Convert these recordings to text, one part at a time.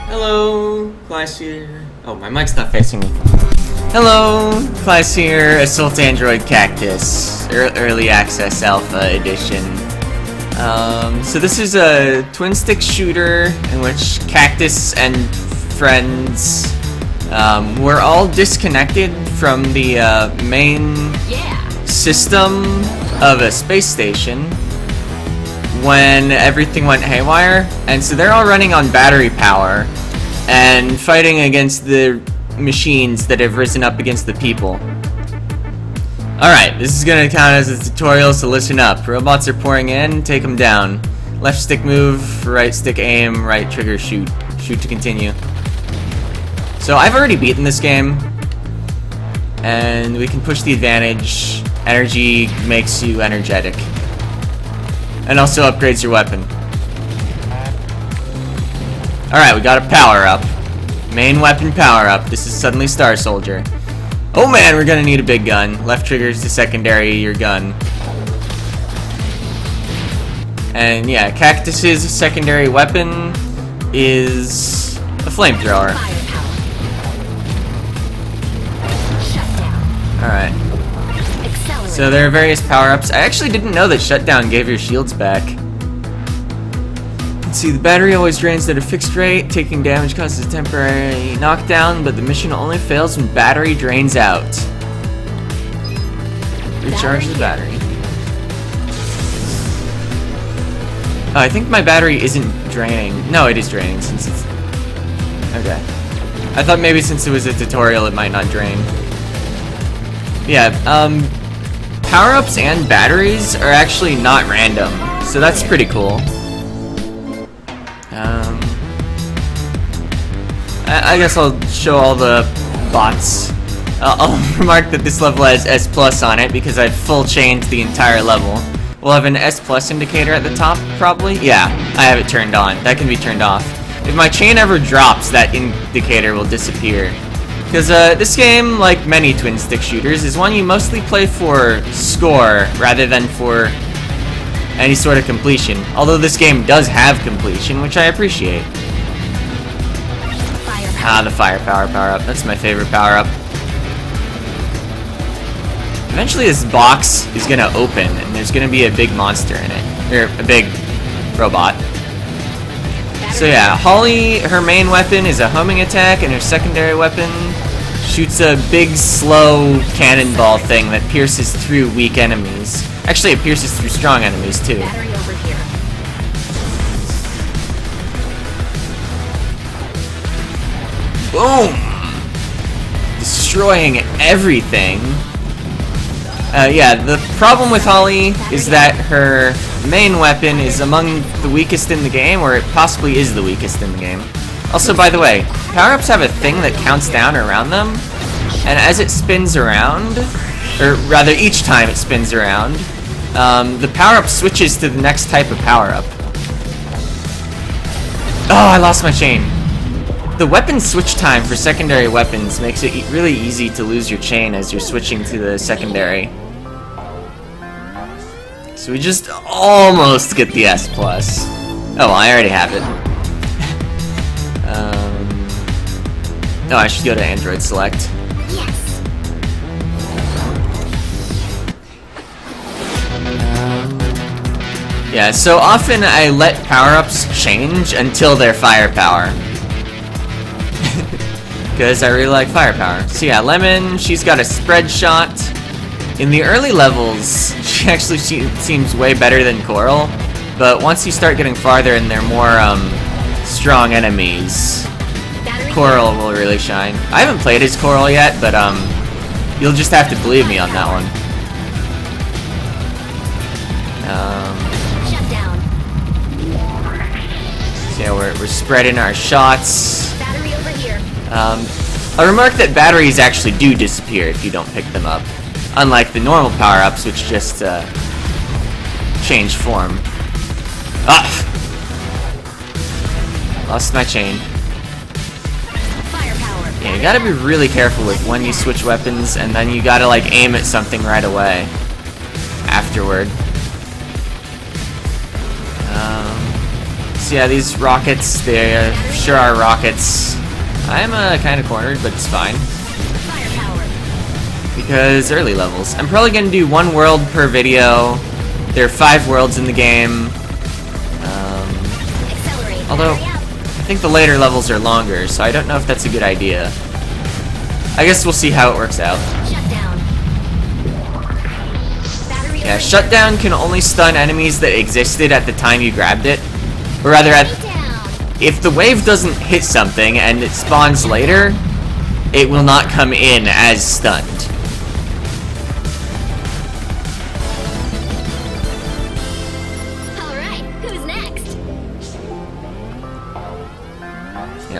Hello, class here. Oh, my mic's not facing me. Hello, class here. Assault Android Cactus, early access alpha edition. So this is a twin stick shooter in which Cactus and friends were all disconnected from the main system of a space station when everything went haywire, and so they're all running on battery power and fighting against the machines that have risen up against the people. Alright, this is gonna count as a tutorial, so listen up. Robots are pouring in, take them down. Left stick move, right stick aim, right trigger shoot. Shoot to continue. So I've already beaten this game, and we can push the advantage. Energy makes you energetic. And also upgrades your weapon. Alright, we got a power up. Main weapon power up. This is suddenly Star Soldier. Oh man, we're gonna need a big gun. Left trigger is to secondary your gun. And yeah, Cactus's secondary weapon is a flamethrower. Alright. So there are various power-ups. I actually didn't know that Shutdown gave your shields back. Let's see, the battery always drains at a fixed rate. Taking damage causes a temporary knockdown, but the mission only fails when battery drains out. Recharge the battery. Oh, I think my battery isn't draining. No, it is draining since it's... Okay. I thought maybe since it was a tutorial it might not drain. Yeah, power-ups and batteries are actually not random, so that's pretty cool. I guess I'll show all the bots. I'll remark that this level has S+ on it because I've full chained the entire level. We'll have an S+ indicator at the top, probably? Yeah, I have it turned on. That can be turned off. If my chain ever drops, that indicator will disappear. Because this game, like many twin stick shooters, is one you mostly play for score rather than for any sort of completion. Although this game does have completion, which I appreciate. Ah, the firepower power-up. That's my favorite power-up. Eventually this box is gonna open, and there's gonna be a big monster in it. Or a big robot. So yeah, Holly, her main weapon is a homing attack, and her secondary weapon shoots a big, slow cannonball thing that pierces through weak enemies. Actually, it pierces through strong enemies, too. Boom! Destroying everything. Yeah, the problem with Holly is that her main weapon is among the weakest in the game, or it possibly is the weakest in the game. Also, by the way, power-ups have a thing that counts down around them, and as it spins around, or rather each time it spins around, the power-up switches to the next type of power-up. Oh, I lost my chain. The weapon switch time for secondary weapons makes it really easy to lose your chain as you're switching to the secondary. So we just almost get the S+. Oh, well, I already have it. Oh, I should go to Android Select. Yes. Yeah, so often I let power-ups change until they're firepower. Because I really like firepower. So yeah, Lemon, she's got a spread shot. In the early levels, she actually seems way better than Coral, but once you start getting farther and they're more strong enemies, Coral will really shine. I haven't played as Coral yet, but you'll just have to believe me on that one. Shut down. So yeah, we're spreading our shots. Battery over here. I'll remark that batteries actually do disappear if you don't pick them up. Unlike the normal power-ups, which just change form. Ah! Lost my chain. Firepower. Yeah, you gotta be really careful with when you switch weapons, and then you gotta like aim at something right away. Afterward. So yeah, these rockets, they sure are rockets. I'm kind of cornered, but it's fine. Because early levels. I'm probably going to do 1 world per video. There are 5 worlds in the game. Although, I think the later levels are longer, so I don't know if that's a good idea. I guess we'll see how it works out. Yeah, shutdown can only stun enemies that existed at the time you grabbed it. Or rather, if the wave doesn't hit something and it spawns later, it will not come in as stunned.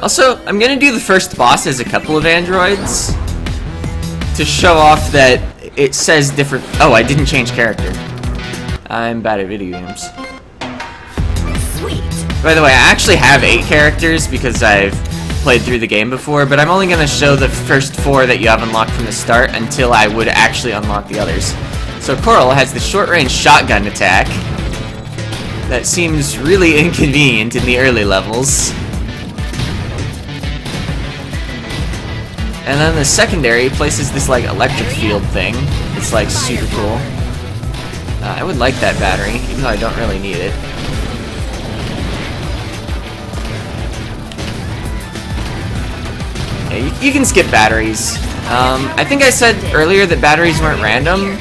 Also, I'm gonna do the first boss as a couple of androids to show off that it says different. Oh, I didn't change character. I'm bad at video games. Sweet. By the way, I actually have 8 characters because I've played through the game before, but I'm only gonna show the first 4 that you have unlocked from the start until I would actually unlock the others. So Coral has the short-range shotgun attack that seems really inconvenient in the early levels. And then the secondary places this like electric field thing. It's like super cool. I would like that battery, even though I don't really need it. Yeah, you can skip batteries. I think I said earlier that batteries weren't random.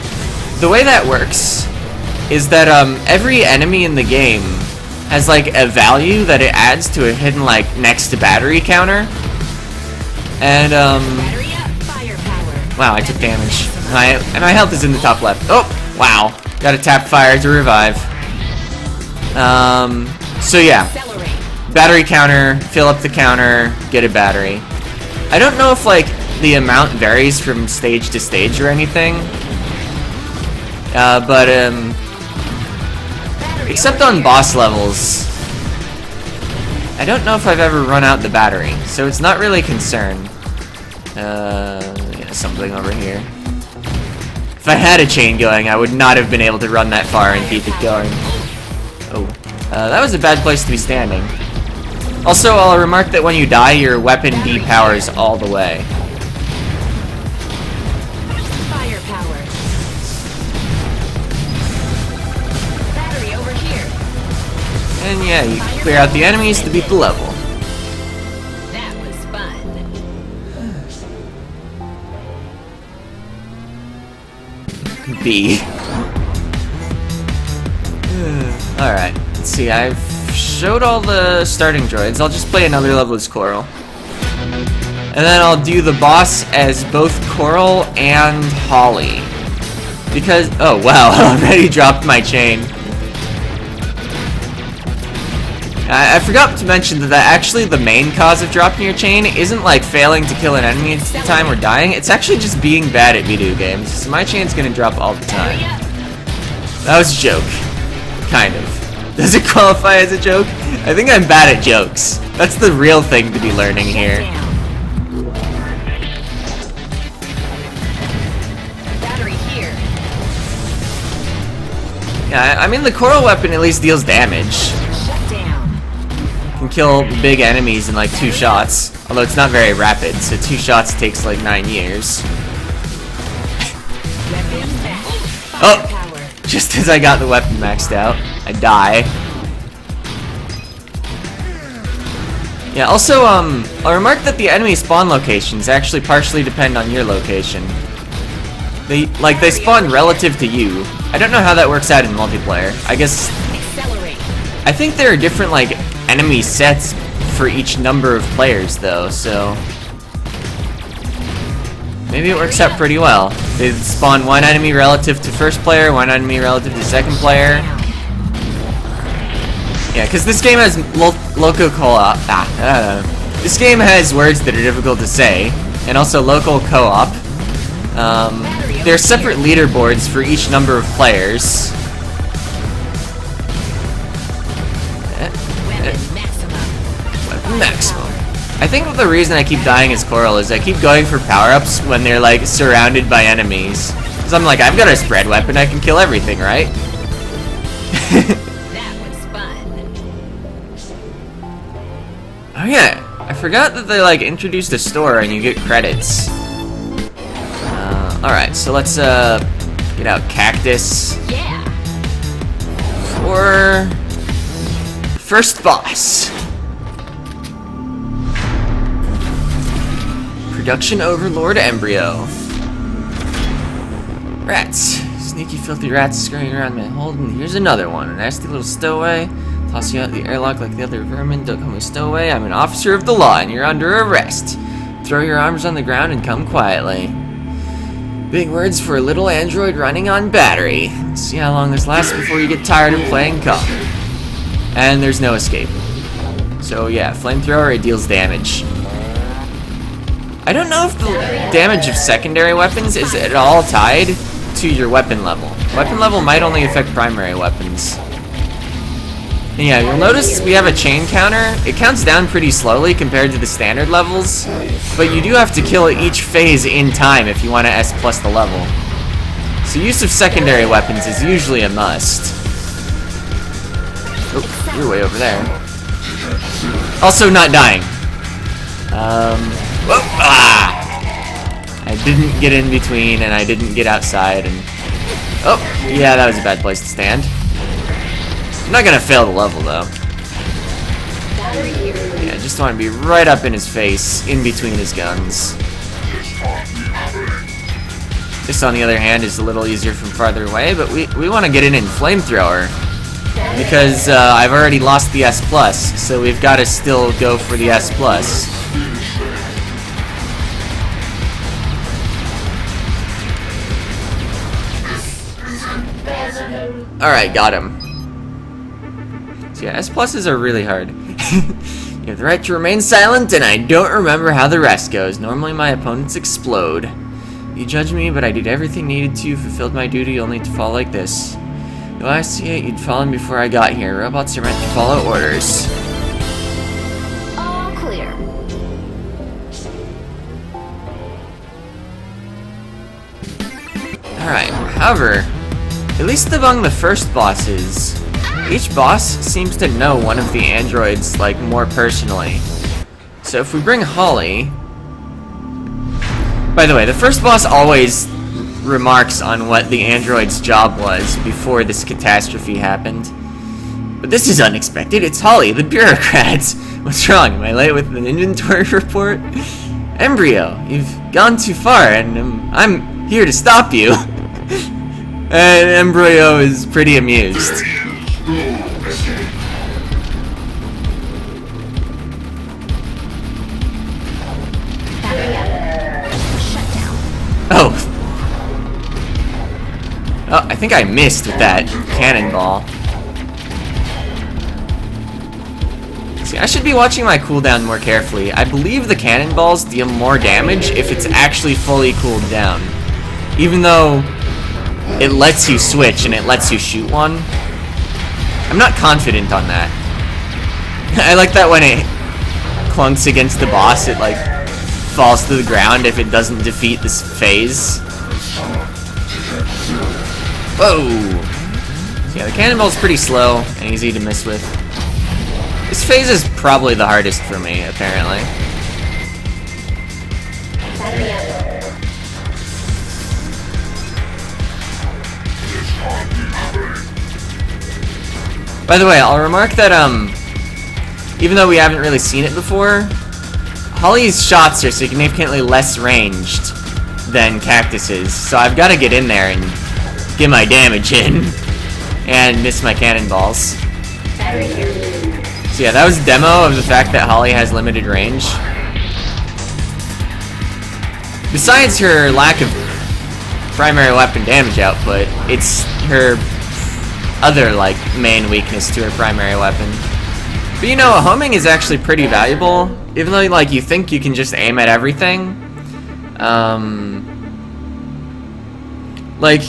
The way that works is that every enemy in the game has like a value that it adds to a hidden like next to battery counter. And, wow, I took damage. My health is in the top left. Oh, wow. Gotta tap fire to revive. So yeah. Battery counter, fill up the counter, get a battery. I don't know if, like, the amount varies from stage to stage or anything. But, except on boss levels, I don't know if I've ever run out the battery, so it's not really a concern. Yeah, something over here. If I had a chain going, I would not have been able to run that far and keep it going. Oh, that was a bad place to be standing. Also, I'll remark that when you die, your weapon depowers all the way. Firepower. Battery over here. And yeah, you clear out the enemies to beat the level. That was fun. B. Alright, let's see, I've showed all the starting droids. I'll just play another level as Coral. And then I'll do the boss as both Coral and Holly. Because, oh wow, I already dropped my chain. I forgot to mention that actually the main cause of dropping your chain isn't like failing to kill an enemy at the time or dying, it's actually just being bad at video games. So my chain's gonna drop all the time. That was a joke. Kind of. Does it qualify as a joke? I think I'm bad at jokes. That's the real thing to be learning here. Battery here. Yeah, I mean the Coral weapon at least deals damage. Can kill big enemies in like 2 shots, although it's not very rapid, so 2 shots takes like 9 years. Oh! Just as I got the weapon maxed out, I die. Yeah, also, I'll remark that the enemy spawn locations actually partially depend on your location. They spawn relative to you. I don't know how that works out in multiplayer. I guess... I think there are different, like, enemy sets for each number of players, though, so... maybe it works out pretty well. They spawn 1 enemy relative to first player, 1 enemy relative to second player. Yeah, because this game has local co-op. This game has words that are difficult to say, and also local co-op. There are separate leaderboards for each number of players. Maximum. I think the reason I keep dying as Coral is I keep going for power-ups when they're like surrounded by enemies. Because I'm like, I've got a spread weapon, I can kill everything, right? That was fun. Oh yeah, I forgot that they like introduced a store and you get credits. Alright, so let's get out Cactus. Yeah. For first boss. Production Overlord Embryo. Rats. Sneaky, filthy rats scurrying around my hold, and here's another one. A nasty little stowaway. Toss you out the airlock like the other vermin. Don't call me stowaway. I'm an officer of the law, and you're under arrest. Throw your arms on the ground and come quietly. Big words for a little android running on battery. Let's see how long this lasts before you get tired of playing cop. And there's no escape. So yeah, flamethrower, it deals damage. I don't know if the damage of secondary weapons is at all tied to your weapon level. Weapon level might only affect primary weapons. And yeah, you'll notice we have a chain counter. It counts down pretty slowly compared to the standard levels, but you do have to kill each phase in time if you want to S+ the level. So use of secondary weapons is usually a must. Oh, you're way over there. Also not dying. Whoop, I didn't get in between and I didn't get outside and... Oh, yeah, that was a bad place to stand. I'm not gonna fail the level though. Yeah, just want to be right up in his face, in between his guns. This, on the other hand, is a little easier from farther away, but we want to get in flamethrower. Because I've already lost the S+, so we've got to still go for the S+. Alright, got him. So yeah, S+'s are really hard. You have the right to remain silent, and I don't remember how the rest goes. Normally my opponents explode. You judge me, but I did everything needed to, fulfilled my duty only to fall like this. Though I see it, you'd fallen before I got here. Robots are meant to follow orders. All clear. Alright, however, at least among the first bosses, each boss seems to know one of the androids, like, more personally. So if we bring Holly... By the way, the first boss always remarks on what the android's job was before this catastrophe happened. But this is unexpected. It's Holly, the bureaucrat. What's wrong? Am I late with an inventory report? Embryo, you've gone too far, and I'm here to stop you. And Embryo is pretty amused. Oh. Oh, I think I missed with that cannonball. See, I should be watching my cooldown more carefully. I believe the cannonballs deal more damage if it's actually fully cooled down. Even though it lets you switch and it lets you shoot one. I'm not confident on that. I like that when it clunks against the boss, it like falls to the ground if it doesn't defeat this phase. Whoa! So yeah, the cannonball's pretty slow and easy to miss with. This phase is probably the hardest for me, apparently. By the way, I'll remark that, even though we haven't really seen it before, Holly's shots are significantly less ranged than Cactus's, so I've got to get in there and get my damage in, and miss my cannonballs. So yeah, that was a demo of the fact that Holly has limited range. Besides her lack of primary weapon damage output, it's her other, like, main weakness to her primary weapon. But you know, homing is actually pretty valuable, even though, like, you think you can just aim at everything. Like,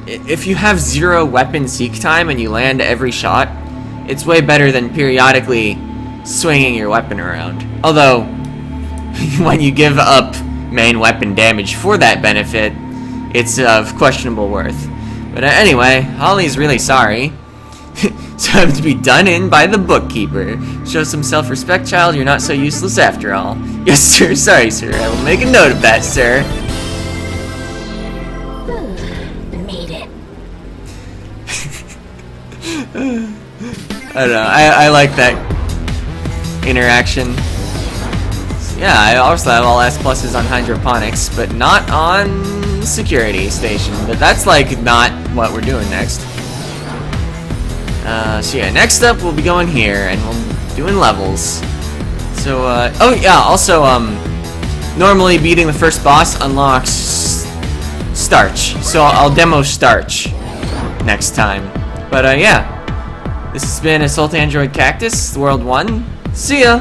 if you have 0 weapon seek time and you land every shot, it's way better than periodically swinging your weapon around. Although, when you give up main weapon damage for that benefit, it's of questionable worth. But anyway, Holly's really sorry. Time to be done in by the bookkeeper. Show some self-respect, child. You're not so useless after all. Yes, sir. Sorry, sir. I will make a note of that, sir. Made it. I don't know. I like that interaction. Yeah, I also have all S pluses on hydroponics, but not on security station. But that's like not what we're doing next. So yeah, next up we'll be going here and we'll be doing levels. So oh yeah, also normally beating the first boss unlocks Starch. So I'll demo Starch next time. But yeah, this has been Assault Android Cactus, World 1. See ya!